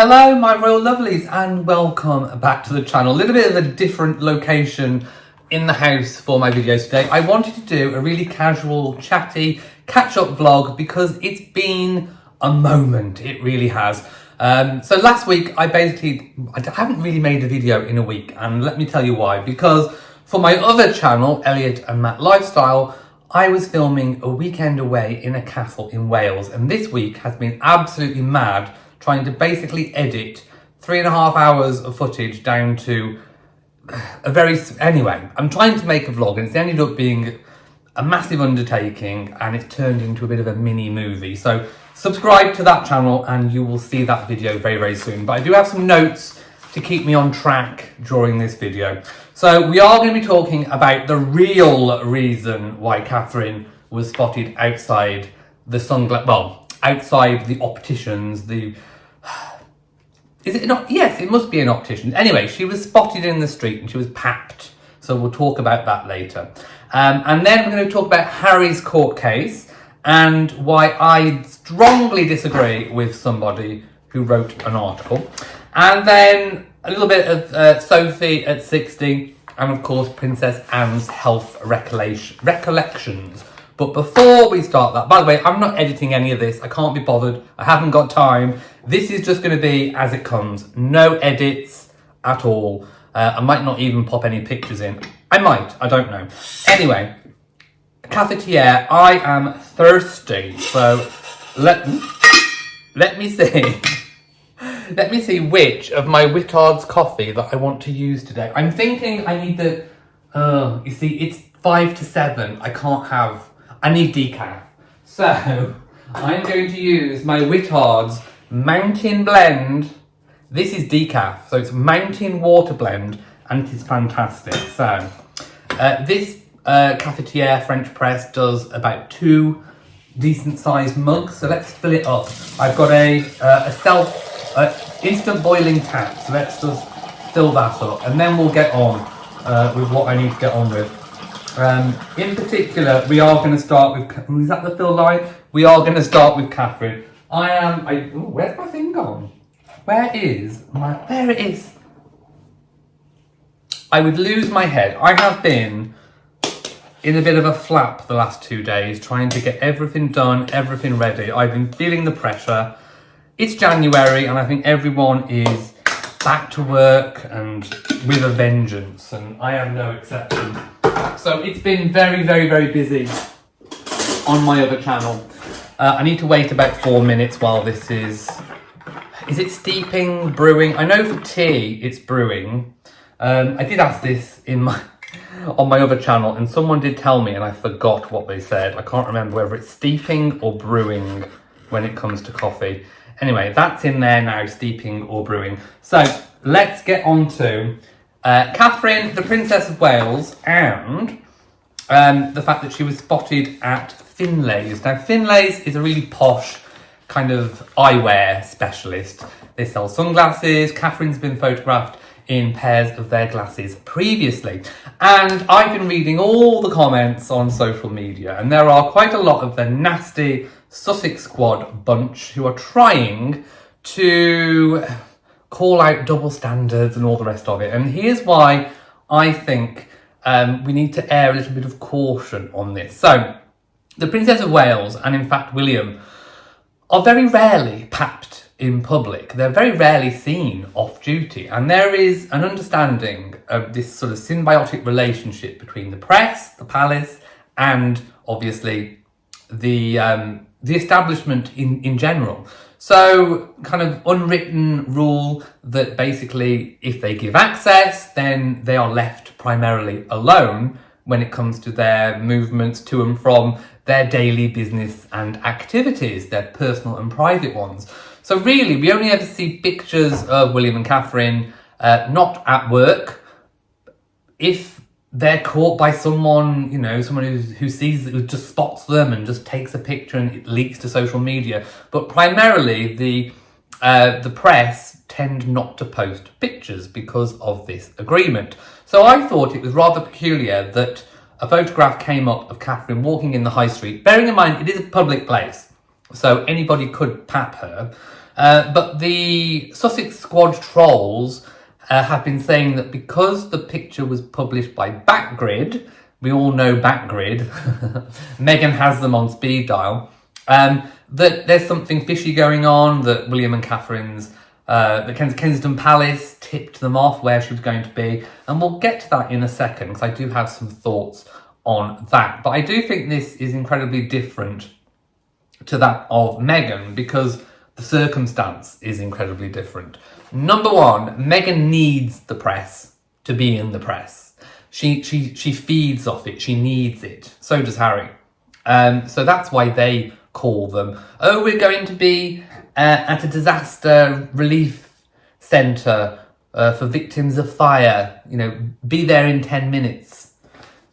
Hello my royal lovelies and welcome back to the channel. A little bit of a different location in the house for my videos today. I wanted to do a really casual, chatty, catch-up vlog because it's been a moment, it really has. So last week I haven't really made a video in a week, and let me tell you why. Because for my other channel, Elliot and Matt Lifestyle, I was filming a weekend away in a castle in Wales, and this week has been absolutely mad trying to basically edit 3.5 hours of footage down to anyway, I'm trying to make a vlog and it's ended up being a massive undertaking and it's turned into a bit of a mini movie. So subscribe to that channel and you will see that video very, very soon. But I do have some notes to keep me on track during this video. So we are going to be talking about the real reason why Catherine was spotted outside the outside the opticians, Is it not? Yes, it must be an optician. Anyway, she was spotted in the street and she was papped. So we'll talk about that later. And then we're going to talk about Harry's court case and why I strongly disagree with somebody who wrote an article. And then a little bit of Sophie at 60 and of course Princess Anne's health recollections. But before we start that, by the way, I'm not editing any of this. I can't be bothered. I haven't got time. This is just going to be as it comes. No edits at all. I might not even pop any pictures in. I might. I don't know. Anyway, cafetiere. I am thirsty. So let me see. Let me see which of my Whittard's coffee that I want to use today. I'm thinking I need the... you see, it's 5 to 7. I need decaf. So, I'm going to use my Whittard's Mountain Blend. This is decaf, so it's Mountain Water Blend, and it is fantastic. So, this cafetiere French press does about 2 decent-sized mugs, so let's fill it up. I've got a instant boiling tap, so let's just fill that up, and then we'll get on with what I need to get on with. In particular, we are going to start with... Is that the fill line? We are going to start with Catherine. Where's my thing gone? There it is. I would lose my head. I have been in a bit of a flap the last 2 days, trying to get everything done, everything ready. I've been feeling the pressure. It's January, and I think everyone is back to work and with a vengeance, and I am no exception. So it's been very, very, very busy on my other channel. I need to wait about 4 minutes while this is it steeping, brewing? I know for tea it's brewing. I did ask this on my other channel and someone did tell me and I forgot what they said. I can't remember whether it's steeping or brewing when it comes to coffee. Anyway, that's in there now, steeping or brewing. So let's get on to Catherine, the Princess of Wales, and the fact that she was spotted at Finlay's. Now, Finlay's is a really posh kind of eyewear specialist. They sell sunglasses. Catherine's been photographed in pairs of their glasses previously. And I've been reading all the comments on social media, and there are quite a lot of the nasty Sussex squad bunch who are trying to call out double standards and all the rest of it. And here's why I think we need to air a little bit of caution on this. So, the Princess of Wales, and in fact William, are very rarely papped in public. They're very rarely seen off duty. And there is an understanding of this sort of symbiotic relationship between the press, the palace, and obviously the establishment in general. So, kind of unwritten rule that basically if they give access, then they are left primarily alone when it comes to their movements to and from their daily business and activities, their personal and private ones. So really, we only ever see pictures of William and Catherine not at work. If they're caught by someone, someone who just spots them and just takes a picture and it leaks to social media. But primarily, the press tend not to post pictures because of this agreement. So I thought it was rather peculiar that a photograph came up of Catherine walking in the high street, bearing in mind it is a public place, so anybody could pap her. But the Sussex Squad trolls have been saying that because the picture was published by Backgrid, we all know Backgrid, Meghan has them on speed dial, that there's something fishy going on, that William and Catherine's, the Kensington Palace tipped them off where she was going to be, and we'll get to that in a second because I do have some thoughts on that. But I do think this is incredibly different to that of Meghan because the circumstance is incredibly different. Number one, Meghan needs the press to be in the press. She feeds off it. She needs it. So does Harry. So that's why they call them. Oh, we're going to be at a disaster relief centre for victims of fire. You know, be there in 10 minutes.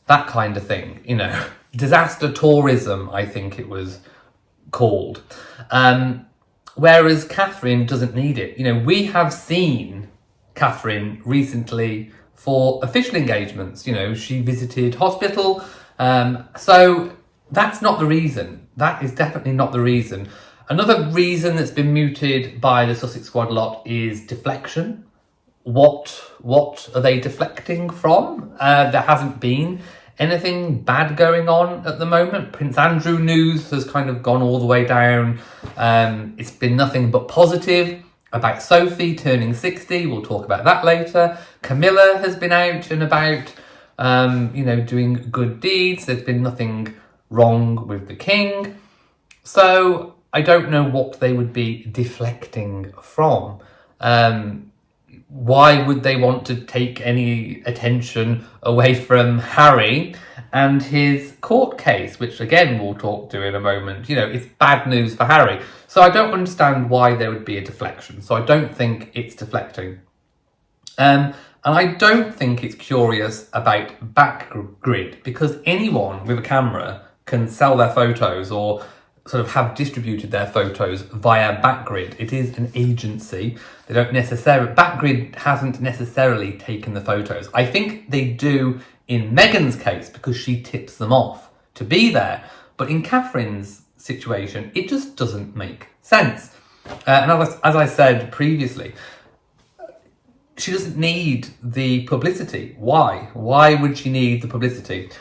That kind of thing. You know, disaster tourism, I think it was called. Whereas Catherine doesn't need it. You know, we have seen Catherine recently for official engagements. You know, she visited hospital. So that's not the reason. That is definitely not the reason. Another reason that's been mooted by the Sussex Squad lot is deflection. What are they deflecting from? There hasn't been anything bad going on at the moment. Prince Andrew news has kind of gone all the way down. It's been nothing but positive about Sophie turning 60. We'll talk about that later. Camilla has been out and about, you know, doing good deeds. There's been nothing wrong with the king. So I don't know what they would be deflecting from. Why would they want to take any attention away from Harry and his court case, which again we'll talk to in a moment? You know, it's bad news for Harry. So I don't understand why there would be a deflection. So I don't think it's deflecting. And I don't think it's curious about Backgrid, because anyone with a camera can sell their photos or sort of have distributed their photos via Backgrid. It is an agency. They don't necessarily, Backgrid hasn't necessarily taken the photos. I think they do in Meghan's case because she tips them off to be there. But in Catherine's situation, it just doesn't make sense. And as I said previously, she doesn't need the publicity. Why? Why would she need the publicity?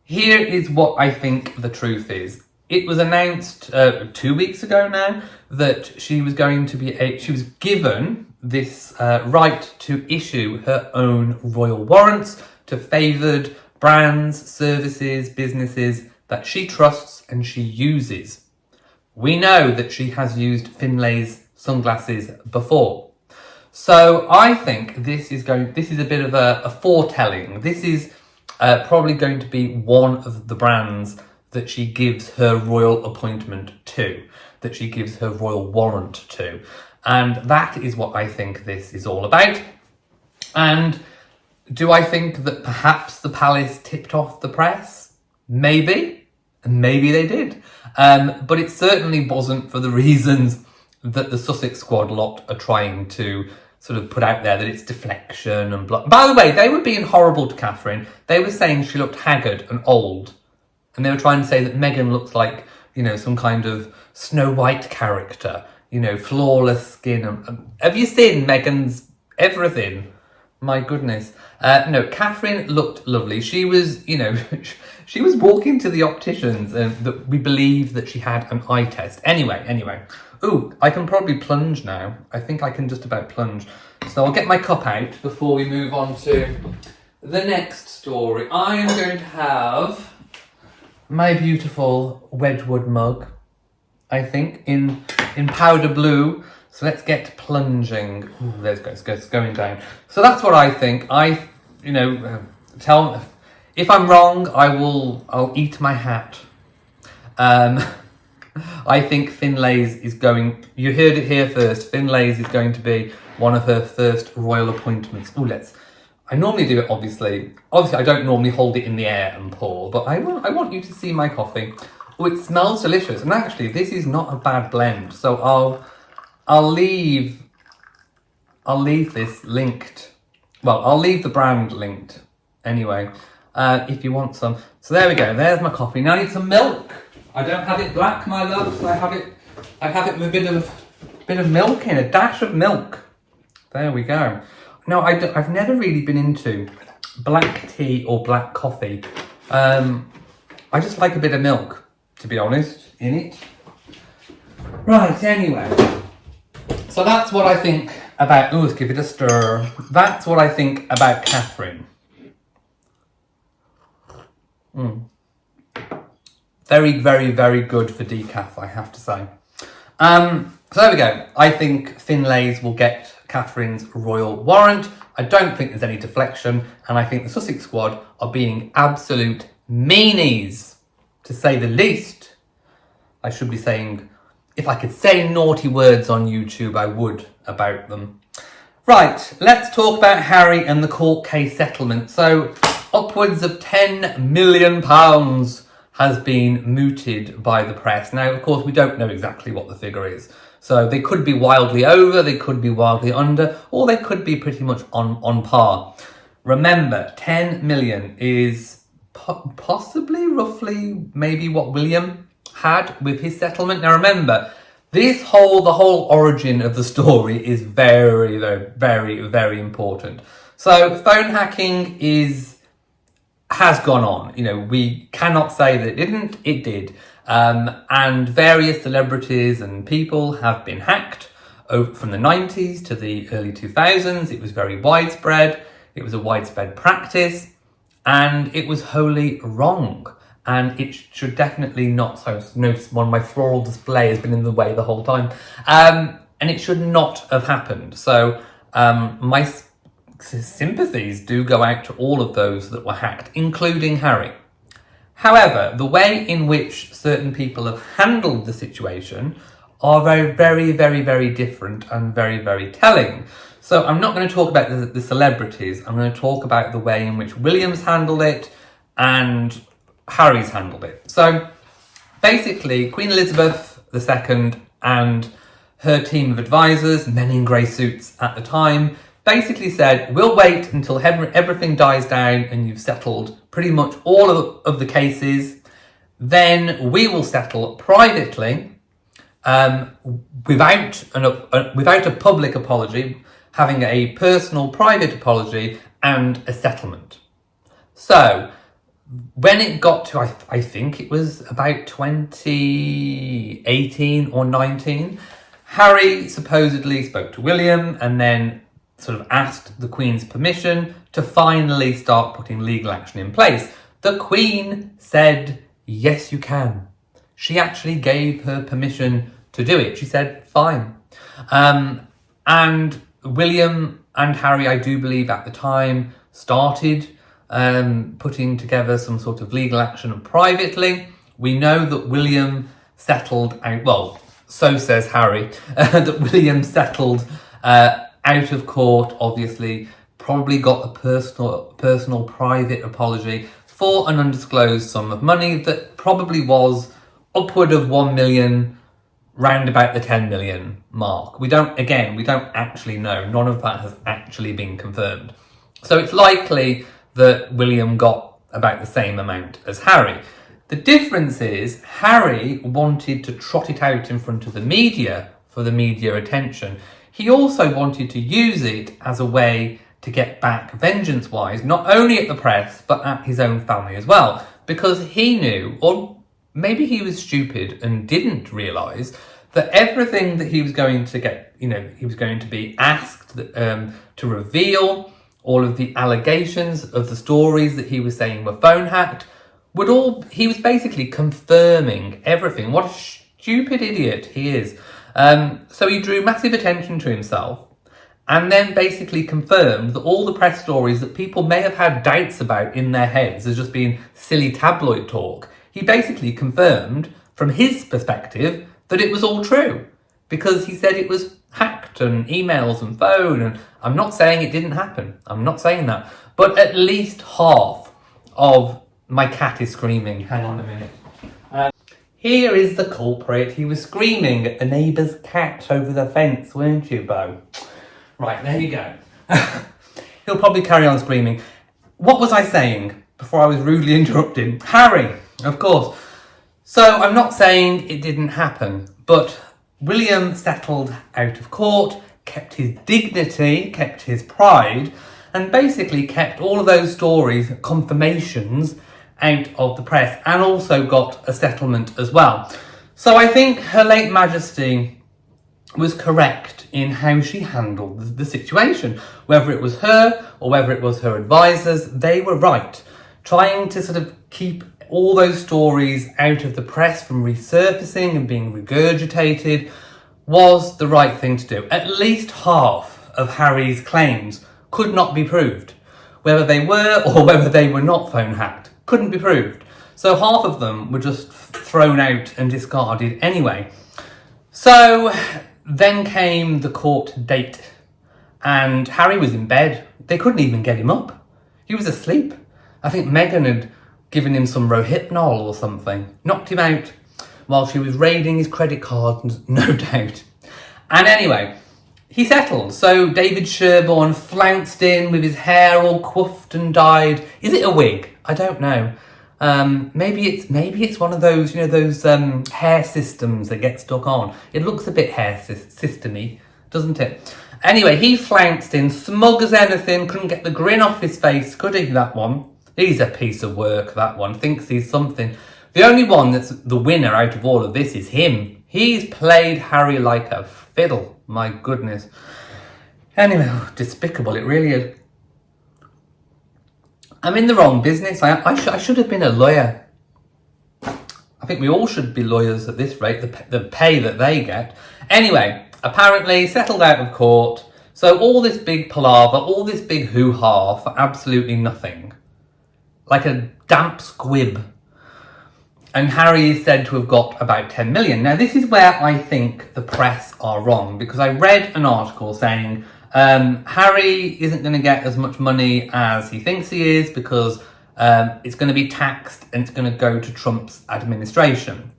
Here is what I think the truth is. It was announced 2 weeks ago now that she was going to be she was given this right to issue her own royal warrants to favoured brands, services, businesses that she trusts and she uses. We know that she has used Finlay's sunglasses before. So I think this is a bit of a foretelling. This is probably going to be one of the brands that she gives her royal appointment to, that she gives her royal warrant to. And that is what I think this is all about. And do I think that perhaps the palace tipped off the press? Maybe. And maybe they did. But it certainly wasn't for the reasons that the Sussex Squad lot are trying to sort of put out there, that it's deflection and blah. By the way, they were being horrible to Catherine. They were saying she looked haggard and old. And they were trying to say that Meghan looks like, you know, some kind of Snow White character, you know, flawless skin. Have you seen Meghan's everything? My goodness. No, Catherine looked lovely. She was, you know, she was walking to the opticians and that we believe that she had an eye test. Anyway. Ooh, I can probably plunge now. I think I can just about plunge. So I'll get my cup out before we move on to the next story. I am going to have my beautiful Wedgwood mug, I think, in powder blue. So let's get plunging. Ooh, there it goes, it's going down. So that's what I think. Tell if I'm wrong, I'll eat my hat. I think Finlay's is going, you heard it here first, Finlay's is going to be one of her first royal appointments. Ooh, I normally do it, obviously. Obviously, I don't normally hold it in the air and pour, but I want you to see my coffee. Oh, it smells delicious. And actually, this is not a bad blend. So I'll leave this linked. Well, I'll leave the brand linked anyway, if you want some. So there we go. There's my coffee. Now I need some milk. I don't have it black, my love. So I have it with a bit of Bit of milk in, a dash of milk. There we go. No, I've never really been into black tea or black coffee. I just like a bit of milk, to be honest, in it. Right, anyway. So that's what I think about... Ooh, let's give it a stir. That's what I think about Catherine. Very, very, very good for decaf, I have to say. So there we go. I think Finlays will get Catherine's royal warrant. I don't think there's any deflection, and I think the Sussex squad are being absolute meanies, to say the least. I should be saying, if I could say naughty words on YouTube, I would about them. Right, let's talk about Harry and the court case settlement. So, upwards of £10 million has been mooted by the press. Now, of course, we don't know exactly what the figure is. So they could be wildly over, they could be wildly under, or they could be pretty much on par. Remember, 10 million is possibly, roughly, maybe what William had with his settlement. Now remember, the whole origin of the story is very, very, very, very important. So phone hacking has gone on. You know, we cannot say that it didn't, it did. And various celebrities and people have been hacked from the 90s to the early 2000s. It was very widespread. It was a widespread practice, and it was wholly wrong. And it should definitely not, so notice one, my floral display has been in the way the whole time. And it should not have happened. So my sympathies do go out to all of those that were hacked, including Harry. However, the way in which certain people have handled the situation are very, very, very, very different and very, very telling. So I'm not going to talk about the celebrities. I'm going to talk about the way in which William's handled it and Harry's handled it. So basically, Queen Elizabeth II and her team of advisors, men in grey suits at the time, basically said, we'll wait until everything dies down and you've settled pretty much all of the cases. Then we will settle privately without a public apology, having a personal private apology and a settlement. So when it got to, I think it was about 2018 or 19, Harry supposedly spoke to William and then sort of asked the Queen's permission to finally start putting legal action in place. The Queen said, yes, you can. She actually gave her permission to do it. She said, fine. And William and Harry, I do believe at the time, started putting together some sort of legal action privately. We know that William settled out, well, so says Harry, that William settled out of court, obviously, probably got a personal private apology for an undisclosed sum of money that probably was upward of 1 million, round about the 10 million mark. We don't actually know. None of that has actually been confirmed. So it's likely that William got about the same amount as Harry. The difference is Harry wanted to trot it out in front of the media for the media attention. He also wanted to use it as a way to get back vengeance-wise, not only at the press, but at his own family as well. Because he knew, or maybe he was stupid and didn't realise, that everything that he was going to get, he was going to be asked to reveal, all of the allegations of the stories that he was saying were phone hacked, he was basically confirming everything. What a stupid idiot he is. So he drew massive attention to himself and then basically confirmed that all the press stories that people may have had doubts about in their heads as just being silly tabloid talk, he basically confirmed from his perspective that it was all true, because he said it was hacked and emails and phone, and I'm not saying it didn't happen. I'm not saying that. But at least half of my cat is screaming. Hang on a minute. Here is the culprit. He was screaming at the neighbour's cat over the fence, weren't you, Bo? Right, there you go. He'll probably carry on screaming. What was I saying before I was rudely interrupted? Harry, of course. So I'm not saying it didn't happen, but William settled out of court, kept his dignity, kept his pride, and basically kept all of those stories, confirmations, out of the press, and also got a settlement as well. So I think Her late Majesty was correct in how she handled the situation. Whether it was her or whether it was her advisors, they were right. Trying to sort of keep all those stories out of the press from resurfacing and being regurgitated was the right thing to do. At least half of Harry's claims could not be proved. Whether they were or whether they were not phone hacked couldn't be proved. So half of them were just thrown out and discarded anyway. So then came the court date, and Harry was in bed. They couldn't even get him up. He was asleep. I think Meghan had given him some Rohypnol or something, knocked him out while she was raiding his credit cards, no doubt. And anyway, he settled. So David Sherborne flounced in with his hair all coiffed and dyed. Is it a wig? I don't know. Maybe it's one of those, those hair systems that get stuck on. It looks a bit hair systemy, doesn't it? Anyway, he flounced in, smug as anything, couldn't get the grin off his face, could he, that one? He's a piece of work, that one, thinks he's something. The only one that's the winner out of all of this is him. He's played Harry like a fiddle, my goodness. Anyway, despicable, it really is. I'm in the wrong business. I should have been a lawyer. I think we all should be lawyers at this rate, the pay that they get. Anyway, apparently settled out of court. So all this big palaver, all this big hoo-ha for absolutely nothing. Like a damp squib. And Harry is said to have got about 10 million. Now, this is where I think the press are wrong, because I read an article saying Harry isn't going to get as much money as he thinks he is because it's going to be taxed and it's going to go to Trump's administration.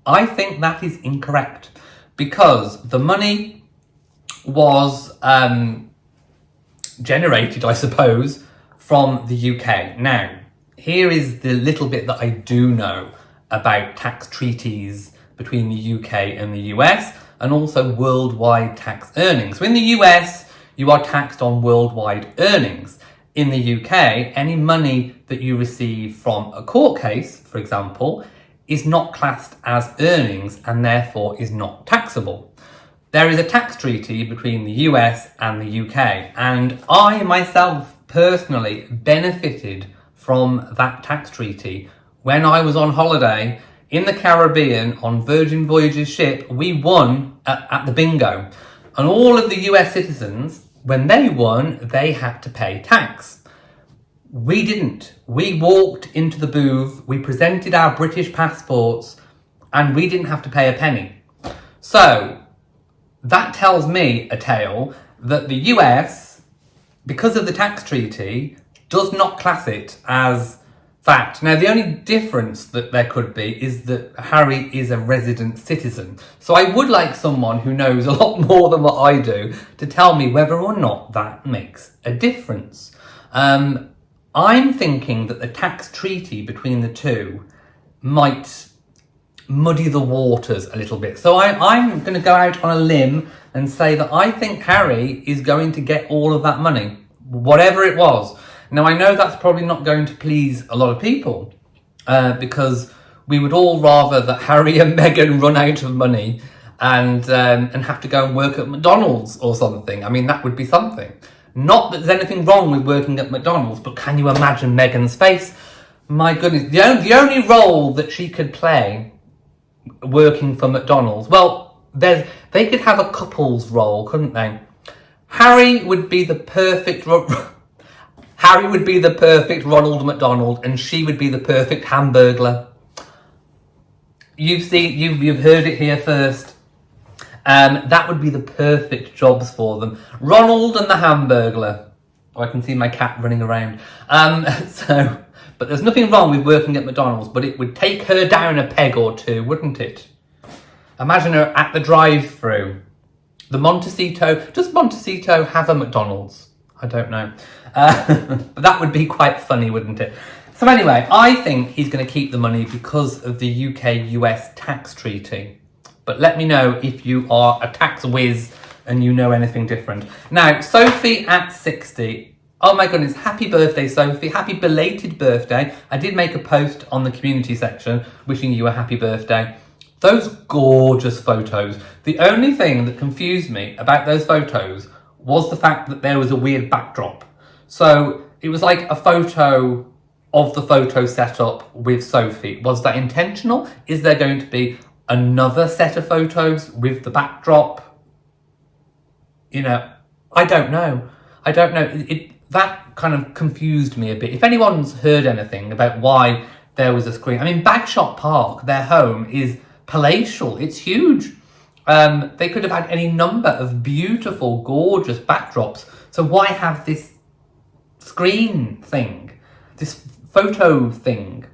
I think that is incorrect, because the money was generated, I suppose, from the UK. Now, here is the little bit that I do know about tax treaties between the UK and the US, and also worldwide tax earnings. So in the US, you are taxed on worldwide earnings. In the UK, any money that you receive from a court case, for example, is not classed as earnings and therefore is not taxable. There is a tax treaty between the US and the UK, and I myself personally benefited from that tax treaty. When I was on holiday in the Caribbean on Virgin Voyages ship, we won at the bingo. And all of the US citizens, when they won, they had to pay tax. We didn't. We walked into the booth, we presented our British passports, and we didn't have to pay a penny. So, that tells me a tale that the US, because of the tax treaty, does not class it as fact. Now, the only difference that there could be is that Harry is a resident citizen. So I would like someone who knows a lot more than what I do to tell me whether or not that makes a difference. I'm thinking that the tax treaty between the two might muddy the waters a little bit. So I'm going to go out on a limb and say that I think Harry is going to get all of that money, whatever it was. Now, I know that's probably not going to please a lot of people because we would all rather that Harry and Meghan run out of money and have to go and work at McDonald's or something. I mean, that would be something. Not that there's anything wrong with working at McDonald's, but can you imagine Meghan's face? My goodness, the only role that she could play working for McDonald's, well, they could have a couple's role, couldn't they? Harry would be the perfect Ronald McDonald, and she would be the perfect Hamburglar. You've heard it here first. That would be the perfect jobs for them. Ronald and the Hamburglar. Oh, I can see my cat running around. But there's nothing wrong with working at McDonald's, but it would take her down a peg or two, wouldn't it? Imagine her at the drive-through. The Montecito. Does Montecito have a McDonald's? I don't know. But that would be quite funny, wouldn't it? So anyway, I think he's going to keep the money because of the UK-US tax treaty. But let me know if you are a tax whiz and you know anything different. Now, Sophie at 60. Oh my goodness, happy birthday, Sophie. Happy belated birthday. I did make a post on the community section wishing you a happy birthday. Those gorgeous photos. The only thing that confused me about those photos was the fact that there was a weird backdrop. So it was like a photo of the photo setup with Sophie. Was that intentional? Is there going to be another set of photos with the backdrop? You know, I don't know. That kind of confused me a bit. If anyone's heard anything about why there was a screen. I mean, Bagshot Park, their home, is palatial. It's huge. They could have had any number of beautiful, gorgeous backdrops. So why have this screen thing, this photo thing?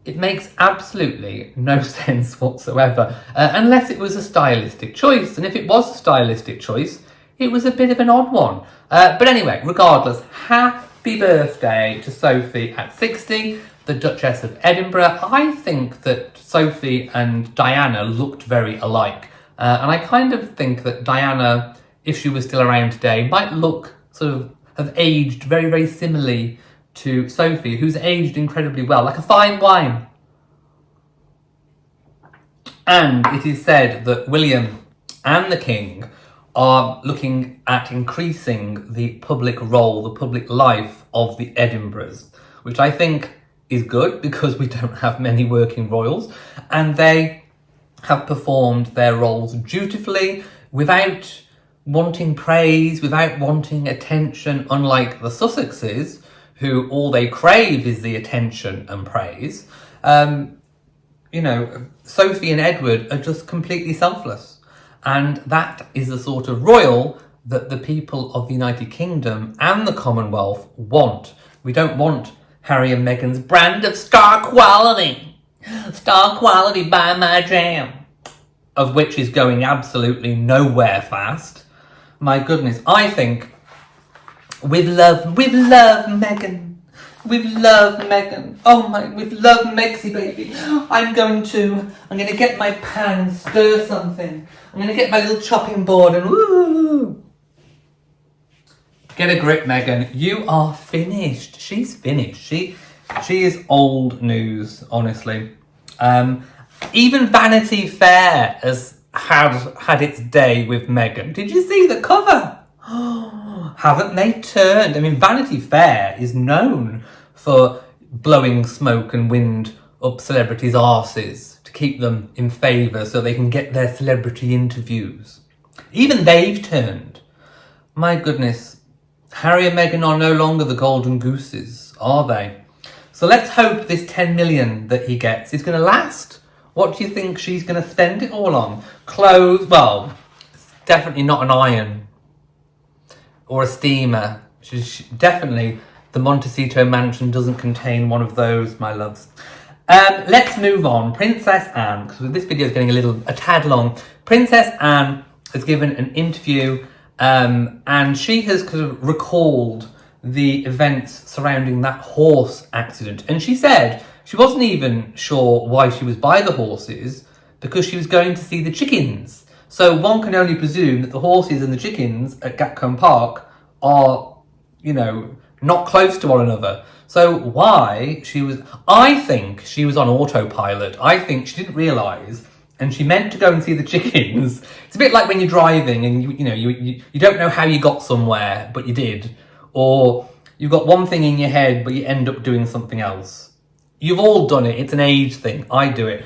It makes absolutely no sense whatsoever, unless it was a stylistic choice. And if it was a stylistic choice, it was a bit of an odd one. But anyway, regardless, happy birthday to Sophie at 60, the Duchess of Edinburgh. I think that Sophie and Diana looked very alike. And I kind of think that Diana, if she was still around today, might look sort of have aged very, very similarly to Sophie, who's aged incredibly well, like a fine wine. And it is said that William and the King are looking at increasing the public role, the public life of the Edinburghs, which I think is good because we don't have many working royals, and they have performed their roles dutifully without wanting praise, without wanting attention, unlike the Sussexes, who all they crave is the attention and praise. You know, Sophie and Edward are just completely selfless. And that is the sort of royal that the people of the United Kingdom and the Commonwealth want. We don't want Harry and Meghan's brand of star quality by my jam, of which is going absolutely nowhere fast. My goodness, I think with love, Meghan. With love, Meghan. Oh my, with love, Mexi baby. I'm going to get my pan and stir something. I'm going to get my little chopping board and woo. Get a grip, Meghan. You are finished. She's finished. She is old news, honestly. Even Vanity Fair has had its day with Meghan. Did you see the cover? Haven't they turned? I mean, Vanity Fair is known for blowing smoke and wind up celebrities' arses to keep them in favour so they can get their celebrity interviews. Even they've turned. My goodness, Harry and Meghan are no longer the golden gooses, are they? So let's hope this 10 million that he gets is going to last. What do you think she's going to spend it all on? Clothes? Well, it's definitely not an iron or a steamer. Definitely the Montecito mansion doesn't contain one of those, my loves. Let's move on. Princess Anne, because this video is getting a tad long. Princess Anne has given an interview and she has kind of recalled the events surrounding that horse accident. And she said she wasn't even sure why she was by the horses because she was going to see the chickens. So one can only presume that the horses and the chickens at Gatcombe Park are, you know, not close to one another. So why she was... I think she was on autopilot. I think she didn't realise and she meant to go and see the chickens. It's a bit like when you're driving and you don't know how you got somewhere, but you did. Or you've got one thing in your head, but you end up doing something else. You've all done it. It's an age thing. I do it.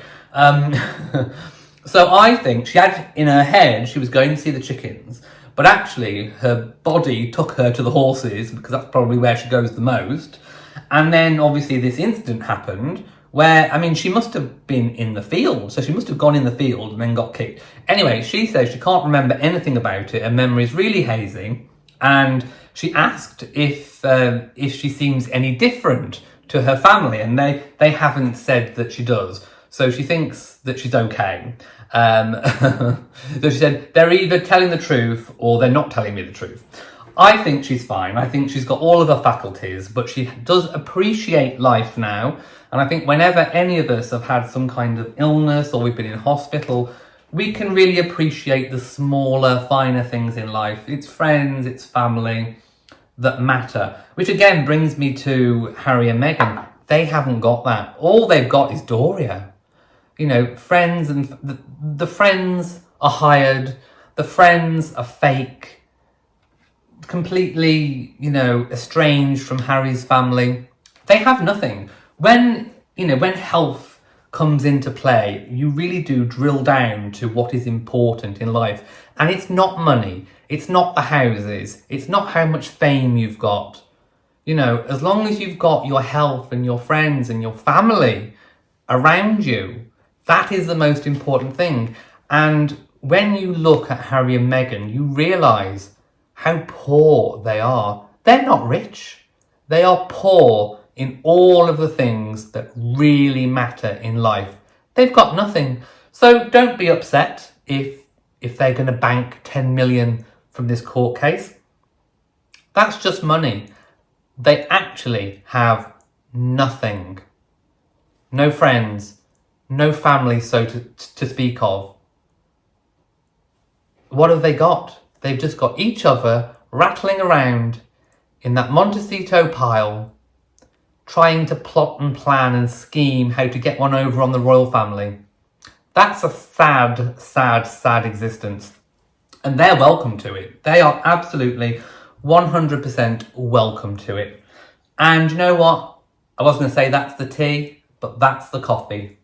So I think she had in her head she was going to see the chickens, but actually her body took her to the horses because that's probably where she goes the most. And then obviously this incident happened where, I mean, she must have been in the field. So she must have gone in the field and then got kicked. Anyway, she says she can't remember anything about it. Her memory is really hazy. And she asked if she seems any different to her family. And they haven't said that she does. So she thinks that she's okay. So she said, they're either telling the truth or they're not telling me the truth. I think she's fine. I think she's got all of her faculties, but she does appreciate life now. And I think whenever any of us have had some kind of illness or we've been in hospital, we can really appreciate the smaller, finer things in life. It's friends, it's family that matter. Which again brings me to Harry and Meghan. They haven't got that. All they've got is Doria. You know, friends, and the friends are hired. The friends are fake. Completely, you know, estranged from Harry's family. They have nothing. When health comes into play, you really do drill down to what is important in life. And it's not money. It's not the houses. It's not how much fame you've got. You know, as long as you've got your health and your friends and your family around you, that is the most important thing. And when you look at Harry and Meghan, you realise how poor they are. They're not rich. They are poor in all of the things that really matter in life. They've got nothing. So don't be upset if they're going to bank 10 million from this court case. That's just money. They actually have nothing. No friends, no family, so to speak of. What have they got? They've just got each other rattling around in that Montecito pile, trying to plot and plan and scheme how to get one over on the royal family. That's a sad, sad, sad existence. And they're welcome to it. They are absolutely 100% welcome to it. And you know what? I was going to say that's the tea, but that's the coffee.